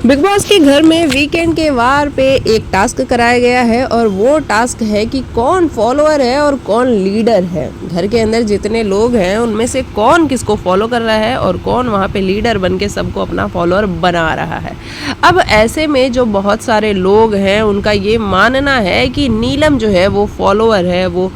Big boss के घर में वीकेंड के वार पे एक टास्क कराया गया है और वो टास्क है कि कौन फॉलोअर है और कौन लीडर है। घर के अंदर जितने लोग हैं उनमें से कौन किसको फॉलो कर रहा है और कौन वहाँ पे लीडर बन के सबको अपना फॉलोअर बना रहा है। अब ऐसे में जो बहुत सारे लोग हैं उनका ये मानना है कि नीलम जो है वो फॉलोअर है, वो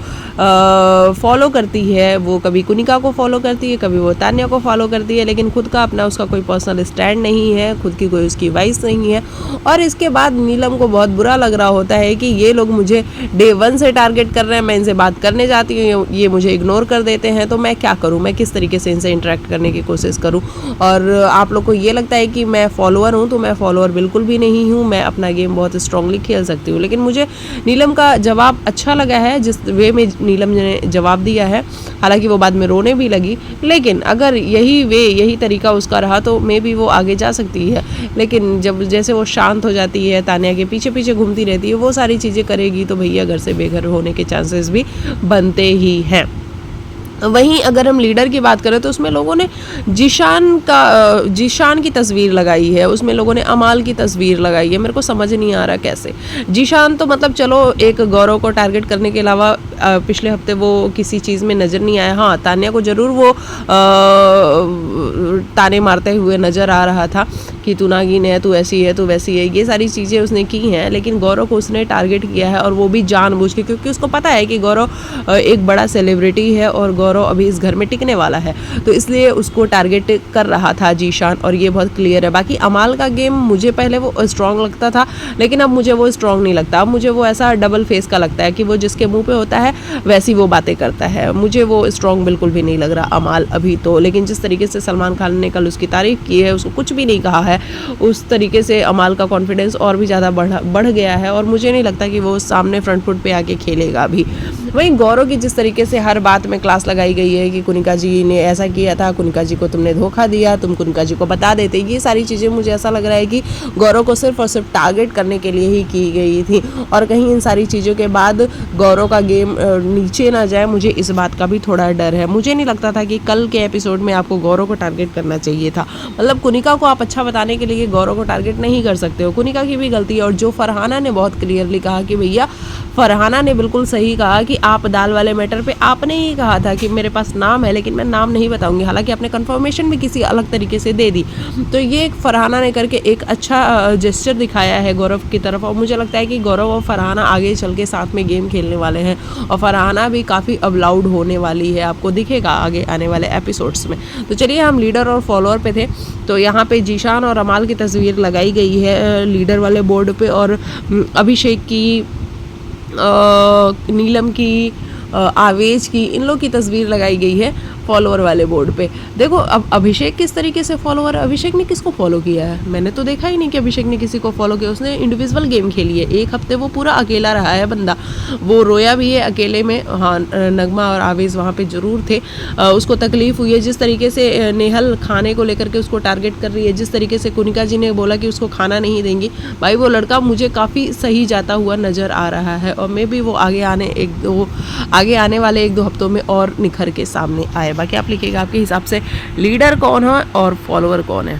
फॉलो करती है, वो कभी कुनिका को फॉलो करती है, कभी वो तान्या को फॉलो करती है, लेकिन खुद का अपना उसका कोई पर्सनल स्टैंड नहीं है, खुद की कोई उसकी वॉइस नहीं है। और इसके बाद नीलम को बहुत बुरा लग रहा होता है कि ये लोग मुझे डे 1 से टारगेट कर रहे हैं, मैं इनसे बात करने जाती हूँ, ये मुझे इग्नोर कर देते हैं, तो मैं क्या करूँ, मैं किस तरीके से इनसे इंटरेक्ट करने की कोशिश करूँ। और आप लोग को ये लगता है कि मैं फॉलोअर हूँ, तो मैं फॉलोअर बिल्कुल भी नहीं हूँ, मैं अपना गेम बहुत स्ट्रांगली खेल सकती हूँ। लेकिन मुझे नीलम का जवाब अच्छा लगा है, जिस वे में नीलम ने जवाब दिया है। हालांकि वो बाद में रोने भी लगी, लेकिन अगर यही तरीका उसका रहा तो मे बी वो आगे जा सकती है। लेकिन जब जैसे वो शांत हो जाती है, तान्या के पीछे पीछे घूमती रहती है, वो सारी चीज़ें करेगी तो भैया घर से बेघर होने के चांसेस भी बनते ही हैं। वहीं अगर हम लीडर की बात करें तो उसमें लोगों ने जीशान की तस्वीर लगाई है, उसमें लोगों ने अमाल की तस्वीर लगाई है। मेरे को समझ नहीं आ रहा कैसे। जीशान तो मतलब चलो एक गौरव को टारगेट करने के अलावा पिछले हफ्ते वो किसी चीज़ में नज़र नहीं आया। हाँ, तान्या को ज़रूर वो ताने मारते हुए नज़र आ रहा था कि तू नागिन है, तू ऐसी है, तू वैसी है, ये सारी चीज़ें उसने की हैं। लेकिन गौरव को उसने टारगेट किया है और वो भी जानबूझ के, क्योंकि उसको पता है कि गौरव एक बड़ा सेलिब्रिटी है और गौरव अभी इस घर में टिकने वाला है, तो इसलिए उसको टारगेट कर रहा था जीशान, और ये बहुत क्लियर है। बाकी अमाल का गेम मुझे पहले वो स्ट्रॉन्ग लगता था, लेकिन अब मुझे वो स्ट्रॉन्ग नहीं लगता। अब मुझे वो ऐसा डबल फेस का लगता है कि वो जिसके मुंह पे होता है वैसी वो बातें करता है। मुझे वो स्ट्रॉन्ग बिल्कुल भी नहीं लग रहा अमाल अभी तो। लेकिन जिस तरीके से सलमान खान ने कल उसकी तारीफ की है, उसको कुछ भी नहीं कहा है, उस तरीके से अमाल का कॉन्फिडेंस और भी ज़्यादा बढ़ गया है, और मुझे नहीं लगता कि वो सामने फ्रंट फुट पे आके खेलेगा अभी। वहीं गौरव की जिस तरीके से हर बात में क्लास लगाई गई है कि कुनिका जी ने ऐसा किया था, कुनिका जी को तुमने धोखा दिया, तुम कुनिका जी को बता देते, ये सारी चीज़ें मुझे ऐसा लग रहा है कि गौरव को सिर्फ और सिर्फ टारगेट करने के लिए ही की गई थी। और कहीं इन सारी चीज़ों के बाद गौरव का गेम नीचे ना जाए, मुझे इस बात का भी थोड़ा डर है। मुझे नहीं लगता था कि कल के एपिसोड में आपको गौरव को टारगेट करना चाहिए था। मतलब कुनिका को आप अच्छा बताने के लिए गौरव को टारगेट नहीं कर सकते हो, कुनिका की भी गलती है। और जो फरहाना ने बहुत क्लियरली कहा कि भैया, फरहाना ने बिल्कुल सही कहा कि आप दाल वाले मैटर पे आपने ही कहा था कि मेरे पास नाम है लेकिन मैं नाम नहीं बताऊंगी, हालांकि आपने कंफर्मेशन भी किसी अलग तरीके से दे दी। तो ये फरहाना ने करके एक अच्छा जेस्चर दिखाया है गौरव की तरफ, और मुझे लगता है कि गौरव और फरहाना आगे चल के साथ में गेम खेलने वाले हैं, और फरहाना भी काफ़ी अब लाउड होने वाली है, आपको दिखेगा आगे आने वाले एपिसोड्स में। तो चलिए, हम लीडर और फॉलोअर पे थे, तो यहाँ पे जीशान और अमाल की तस्वीर लगाई गई है लीडर वाले बोर्ड पे, और अभिषेक की, नीलम की, आवेश की, इन लोग की तस्वीर लगाई गई है फॉलोअर वाले बोर्ड पे। देखो, अब अभिषेक किस तरीके से फॉलोअर, अभिषेक ने किसको फॉलो किया है? मैंने तो देखा ही नहीं कि अभिषेक ने किसी को फॉलो किया। उसने इंडिविजुअल गेम खेली है, एक हफ्ते वो पूरा अकेला रहा है बंदा, वो रोया भी है अकेले में। हाँ, नगमा और आवेश वहाँ पे ज़रूर थे, उसको तकलीफ हुई है। जिस तरीके से नेहल खाने को लेकर के उसको टारगेट कर रही है, जिस तरीके से कुनिका जी ने बोला कि उसको खाना नहीं देंगी, भाई वो लड़का मुझे काफ़ी सही जाता हुआ नज़र आ रहा है, और मे बी वो आगे आने वाले 1-2 हफ्तों में और निखर के सामने आए। बाकी आप लिखिएगा आपके हिसाब से लीडर कौन है और फॉलोअर कौन है।